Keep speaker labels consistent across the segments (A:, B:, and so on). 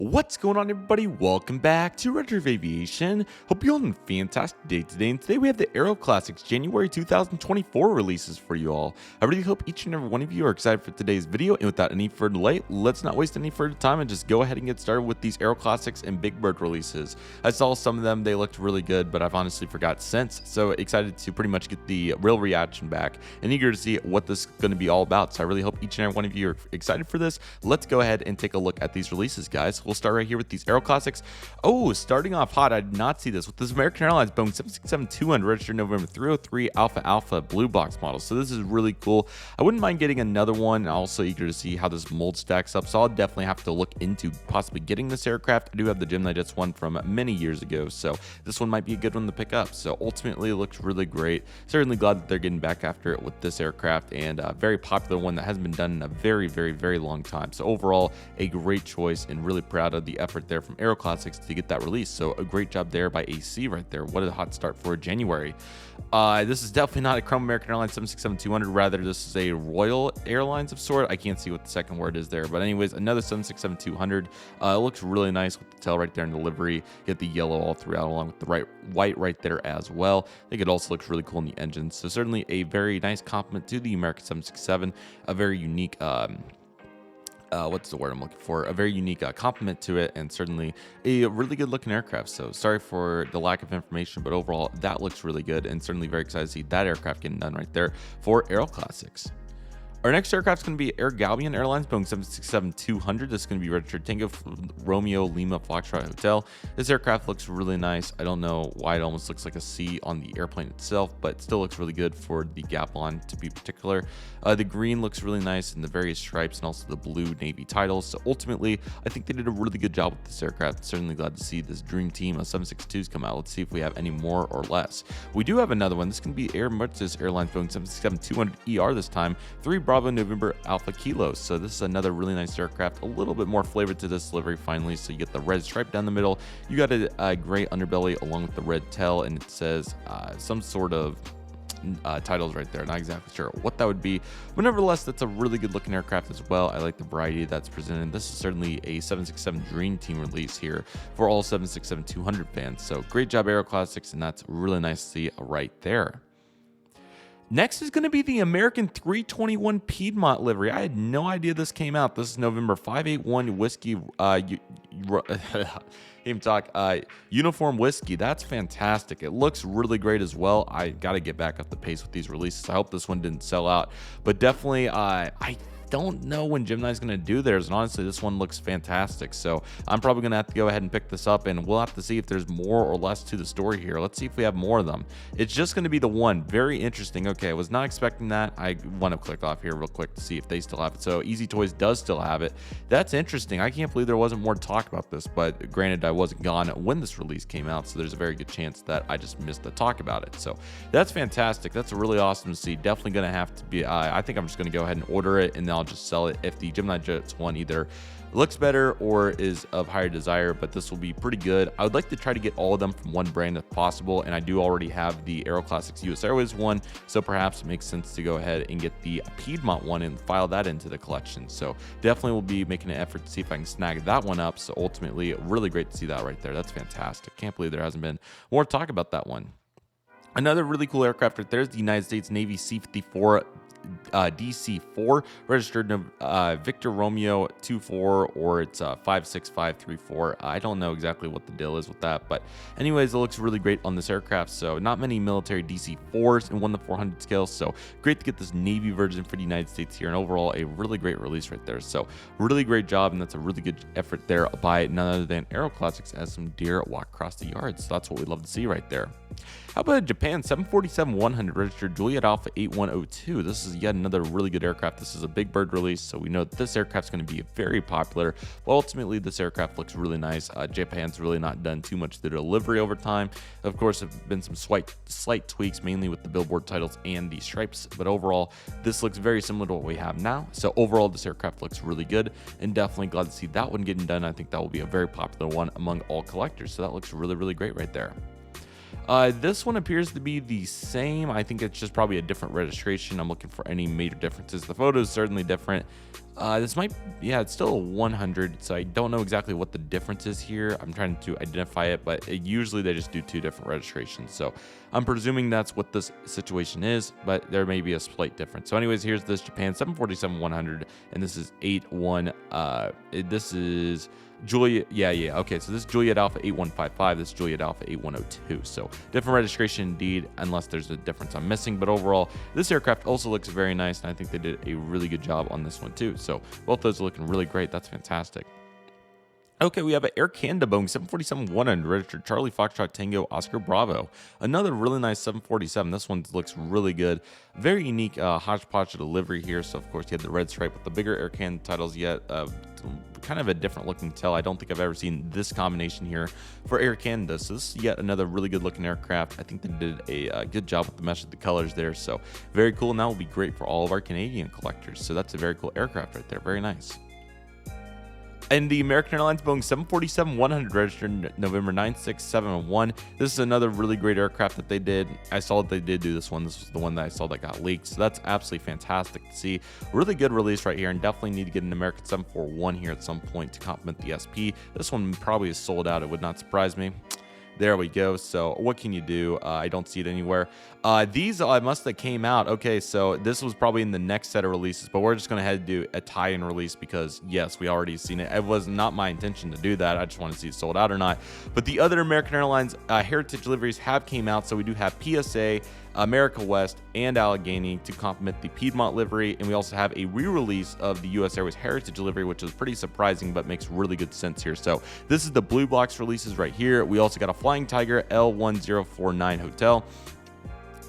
A: What's going on, everybody? Welcome back to Redriveraviation. Hope you're all having a fantastic day today. And today we have the AeroClassics January 2024 releases for you all. I really hope each and every one of you are excited for today's video. And without any further delay, let's not waste any further time and just go ahead and get started with these AeroClassics and Big Bird releases. I saw some of them, they looked really good, but I've honestly forgot since. So excited to pretty much get the real reaction back and eager to see what this is going to be all about. So I really hope each and every one of you are excited for this. Let's go ahead and take a look at these releases, guys. We'll start right here with these AeroClassics. Oh, starting off hot, I did not see this, with this American Airlines Boeing 767-200 registered November 303 Alpha blue box model. So this is really cool. I wouldn't mind getting another one. Also eager to see how this mold stacks up. So I'll definitely have to look into possibly getting this aircraft. I do have the Gemini Jets one from many years ago, so this one might be a good one to pick up. So ultimately it looks really great. Certainly glad that they're getting back after it with this aircraft, and a very popular one that hasn't been done in a very long time. So overall, a great choice, and really proud of the effort there from AeroClassics to get that release. So a great job there by AC right there. What a hot start for January. This is definitely not a Chrome American Airlines 767-200, rather this is a Royal Airlines of sort. I can't see what the second word is there, but anyways, another 767-200. It looks really nice with the tail right there in the livery. You get the yellow all throughout along with the white right there as well. I think it also looks really cool in the engine. So certainly a very nice compliment to the American 767, a very unique what's the word I'm looking for? A very unique compliment to it, and certainly a really good looking aircraft. So sorry for the lack of information, but overall that looks really good, and certainly very excited to see that aircraft getting done right there for AeroClassics. Our next aircraft is going to be Air Galbian Airlines Boeing 767-200. This is going to be registered Tango Romeo Lima Foxtrot Hotel. This aircraft looks really nice. I don't know why it almost looks like a C on the airplane itself, but it still looks really good for the Gaplon to be particular. The green looks really nice in the various stripes, and also the blue navy titles. So ultimately, I think they did a really good job with this aircraft. Certainly glad to see this dream team of 762s come out. Let's see if we have any more or less. We do have another one. This can be Air Mertis Airlines Boeing 767-200ER this time. 3 Bravo November Alpha Kilos. So this is another really nice aircraft, a little bit more flavor to this livery finally. So you get the red stripe down the middle, you got a gray underbelly along with the red tail, and it says some sort of titles right there. Not exactly sure what that would be, but nevertheless, that's a really good looking aircraft as well. I like the variety that's presented. This is certainly a 767 Dream Team release here for all 767-200 fans. So great job, AeroClassics, and that's really nice to see right there. Next is going to be the American 321 Piedmont livery. I had no idea this came out. This is November 581 Whiskey, Uniform Whiskey. That's fantastic. It looks really great as well. I got to get back up the pace with these releases. I hope this one didn't sell out, but definitely, I don't know when Gemini's going to do theirs, and honestly this one looks fantastic. So I'm probably going to have to go ahead and pick this up, and we'll have to see if there's more or less to the story here. Let's see if we have more of them. It's just going to be the one. Very interesting. Okay, I was not expecting that. I want to click off here real quick to see if they still have it. So Easy Toys does still have it. That's interesting. I can't believe there wasn't more talk about this, but granted, I wasn't gone when this release came out, so there's a very good chance that I just missed the talk about it. So that's fantastic. That's really awesome to see. Definitely going to have to be, I think I'm just going to go ahead and order it, and then I'll just sell it if the Gemini Jets one either looks better or is of higher desire. But this will be pretty good. I would like to try to get all of them from one brand if possible, and I do already have the AeroClassics US Airways one, so perhaps it makes sense to go ahead and get the Piedmont one and file that into the collection. So definitely will be making an effort to see if I can snag that one up. So ultimately, really great to see that right there. That's fantastic. Can't believe there hasn't been more talk about that one. Another really cool aircraft right there is the United States Navy C-54 DC-4, registered Victor Romeo 24, or it's 56534. I don't know exactly what the deal is with that, but anyways, it looks really great on this aircraft. So not many military DC-4s in 1:400 scale, so great to get this Navy version for the United States here, and overall a really great release right there. So really great job, and that's a really good effort there by none other than AeroClassics as some deer walk across the yard. So that's what we love to see right there. How about a Japan 747-100 registered Juliet Alpha 8102? This is yet another really good aircraft. This is a Big Bird release, so we know that this aircraft's going to be very popular. But ultimately, this aircraft looks really nice. Japan's really not done too much to the delivery over time. Of course, there have been some slight tweaks, mainly with the billboard titles and the stripes. But overall, this looks very similar to what we have now. So overall, this aircraft looks really good, and definitely glad to see that one getting done. I think that will be a very popular one among all collectors. So that looks really great right there. This one appears to be the same. I think it's just probably a different registration. I'm looking for any major differences. The photo is certainly different. This might, yeah, it's still a 100, so I don't know exactly what the difference is here. I'm trying to identify it, but usually they just do 2 different registrations. So I'm presuming that's what this situation is, but there may be a slight difference. So anyways, here's this Japan 747-100, and this is 81. This is Juliet, yeah. Okay, so this is Juliet Alpha 8155. This is Juliet Alpha 8102. So different registration indeed, unless there's a difference I'm missing. But overall, this aircraft also looks very nice, and I think they did a really good job on this one too. So both those are looking really great. That's fantastic. Okay, we have an Air Canada Boeing 747-100 registered Charlie Foxtrot Tango Oscar Bravo. Another really nice 747. This one looks really good. Very unique hodgepodge delivery here. So, of course, you have the red stripe with the bigger Air Canada titles yet. Kind of a different looking tail. I don't think I've ever seen this combination here for Air Canada. So this is yet another really good looking aircraft. I think they did a good job with the mesh of the colors there. So very cool. And that will be great for all of our Canadian collectors. So that's a very cool aircraft right there. Very nice. And the American Airlines Boeing 747-100 registered November 96701. This is another really great aircraft that they did. I saw that they did do this one. This was the one that I saw that got leaked. So that's absolutely fantastic to see. Really good release right here, and definitely need to get an American 741 here at some point to complement the SP. This one probably is sold out. It would not surprise me. There we go. So what can you do? I don't see it anywhere. These must have came out. Okay, so this was probably in the next set of releases, but we're just going to head to do a tie-in release because, yes, we already seen it. It was not my intention to do that. I just want to see it sold out or not. But the other American Airlines heritage deliveries have came out. So we do have PSA, America West, and Allegheny to complement the Piedmont livery. And we also have a re-release of the US Airways heritage livery, which is pretty surprising, but makes really good sense here. So this is the blue box releases right here. We also got a Flying Tiger L1049 Hotel.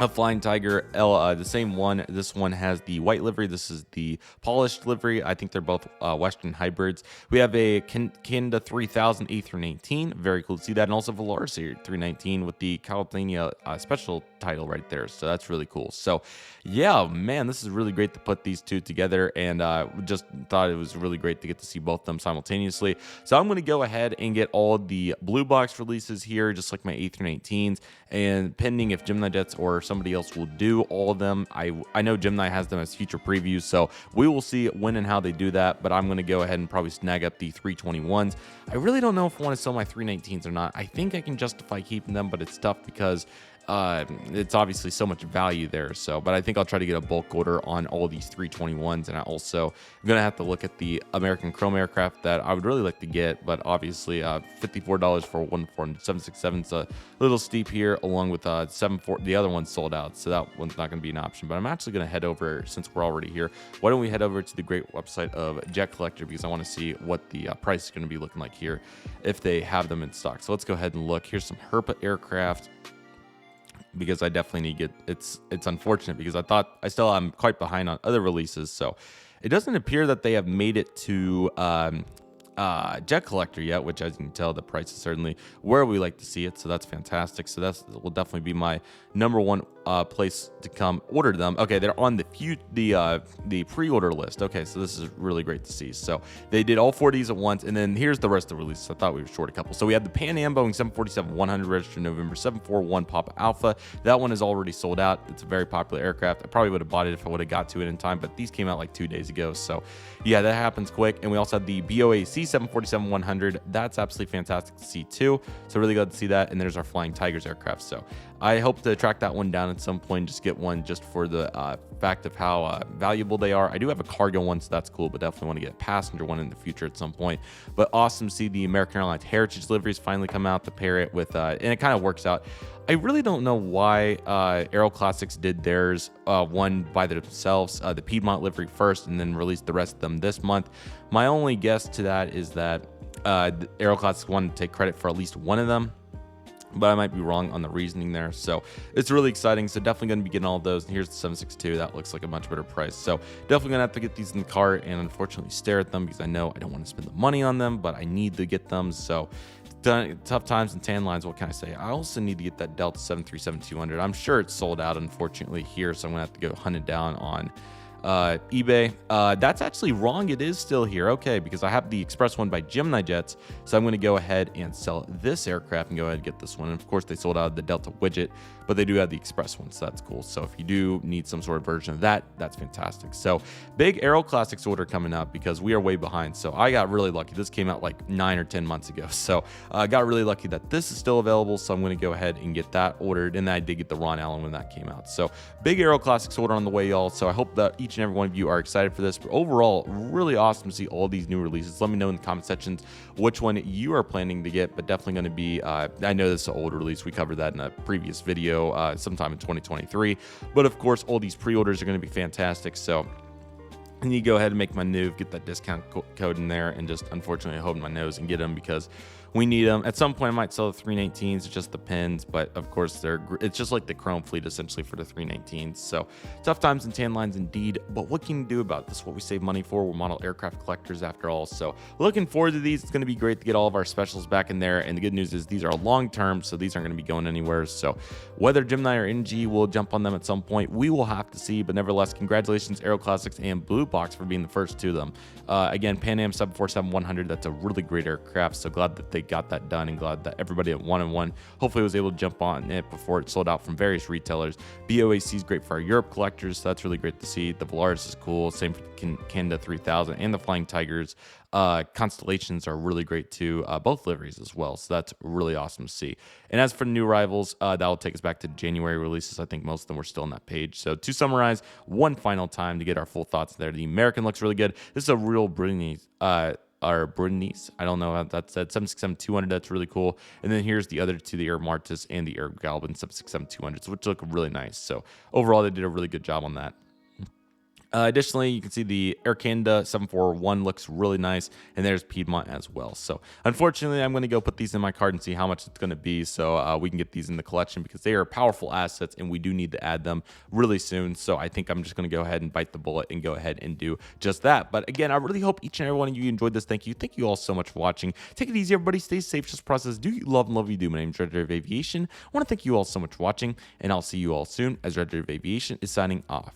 A: A Flying Tiger L, the same one. This one has the white livery. This is the polished livery. I think they're both Western hybrids. We have a Canada 3000 A319. Very cool to see that. And also Volaris 319 with the California special title right there. So that's really cool. So yeah, man, this is really great to put these two together. And just thought it was really great to get to see both of them simultaneously. So I'm going to go ahead and get all the blue box releases here, just like my A319s. And pending if Gemini Jets or somebody else will do all of them. I know Gemini has them as future previews, so we will see when and how they do that, but I'm going to go ahead and probably snag up the 321s. I really don't know if I want to sell my 319s or not. I think I can justify keeping them, but it's tough because it's obviously so much value there. So, but I think I'll try to get a bulk order on all these 321s, and I also am going to have to look at the American Chrome aircraft that I would really like to get, but obviously $54 for 767 is a little steep here, along with 74. The other one's sold out, so that one's not going to be an option. But I'm actually going to head over, since we're already here, why don't we head over to the great website of Jet Collector, because I want to see what the price is going to be looking like here if they have them in stock. So let's go ahead and look. Here's some Herpa aircraft, because I definitely need to get, it's unfortunate because I'm quite behind on other releases. So it doesn't appear that they have made it to Jet Collector yet, which, as you can tell, the price is certainly where we like to see it. So that's fantastic. So that will definitely be my number one place to come order them. Okay, they're on the pre-order list. Okay, so this is really great to see. So they did all 4 of these at once, and then here's the rest of the releases. I thought we were short a couple. So we have the Pan Am Boeing 747-100 registered November 741 Papa Alpha. That one is already sold out. It's a very popular aircraft. I probably would have bought it if I would have got to it in time, but these came out like 2 days ago. So yeah, that happens quick. And we also have the BOAC 747-100. That's absolutely fantastic to see too. So really glad to see that. And there's our Flying Tigers aircraft. So I hope to track that one down at some point, just get one just for the fact of how valuable they are. I do have a cargo one, so that's cool, but definitely want to get a passenger one in the future at some point. But awesome to see the American Airlines Heritage liveries finally come out to pair it with, and it kind of works out. I really don't know why AeroClassics did theirs one by themselves, the Piedmont livery first, and then released the rest of them this month. My only guess to that is that AeroClassics wanted to take credit for at least one of them, but I might be wrong on the reasoning there. So it's really exciting. So definitely going to be getting all of those. And here's the 762. That looks like a much better price. So definitely going to have to get these in the cart and unfortunately stare at them because I know I don't want to spend the money on them, but I need to get them. So tough times and tan lines. What can I say? I also need to get that Delta 737-200. I'm sure it's sold out, unfortunately, here. So I'm going to have to go hunt it down on eBay. That's actually wrong. It is still here. Okay, because I have the express one by Gemini Jets. So I'm going to go ahead and sell this aircraft and go ahead and get this one. And of course, they sold out the Delta widget, but they do have the express one. So that's cool. So if you do need some sort of version of that, that's fantastic. So big AeroClassics order coming up because we are way behind. So I got really lucky. This came out like 9 or 10 months ago. So I got really lucky that this is still available. So I'm going to go ahead and get that ordered. And then I did get the Ron Allen when that came out. So big AeroClassics order on the way, y'all. So I hope that each and every one of you are excited for this. But overall, really awesome to see all these new releases. Let me know in the comment sections which one you are planning to get, but definitely going to be, I know this is an old release. We covered that in a previous video sometime in 2023. But of course, all these pre-orders are going to be fantastic. So I need to go ahead and make my move, get that discount code in there, and just unfortunately hold my nose and get them because we need them. At some point, I might sell the 319s, just the pins, but of course, it's just like the Chrome fleet essentially for the 319s. So tough times and tan lines indeed, but what can you do about this? What we save money for, we're model aircraft collectors after all. So looking forward to these. It's going to be great to get all of our specials back in there. And the good news is these are long term, so these aren't going to be going anywhere. So whether Gemini or NG will jump on them at some point, we will have to see. But nevertheless, congratulations, AeroClassics and Blue Box for being the first to them. Again, Pan Am 747-100, that's a really great aircraft. So glad that they got that done and glad that everybody at 1&1 hopefully was able to jump on it before it sold out from various retailers. BOAC is great for our Europe collectors, so that's really great to see. The Volaris is cool, same for Canada 3000 and the Flying Tigers. Constellations are really great too, both liveries as well, so that's really awesome to see. And as for the new arrivals, that will take us back to January releases. I think most of them were still on that page. So to summarize one final time to get our full thoughts there, the American looks really good. This is a real Brittany I don't know how that's at 767-200. That's really cool. And then here's the other two, the Air Martis and the Air Galvin 767-200s, which look really nice. So overall, they did a really good job on that. Additionally, you can see the Air Canada 741 looks really nice, and there's Piedmont as well. So unfortunately, I'm going to go put these in my card and see how much it's going to be so we can get these in the collection because they are powerful assets, and we do need to add them really soon. So I think I'm just going to go ahead and bite the bullet and go ahead and do just that. But again, I really hope each and every one of you enjoyed this. Thank you. Thank you all so much for watching. Take it easy, everybody. Stay safe. Just process. Do you love and love you do. My name is Redriveraviation. I want to thank you all so much for watching, and I'll see you all soon as Redriveraviation is signing off.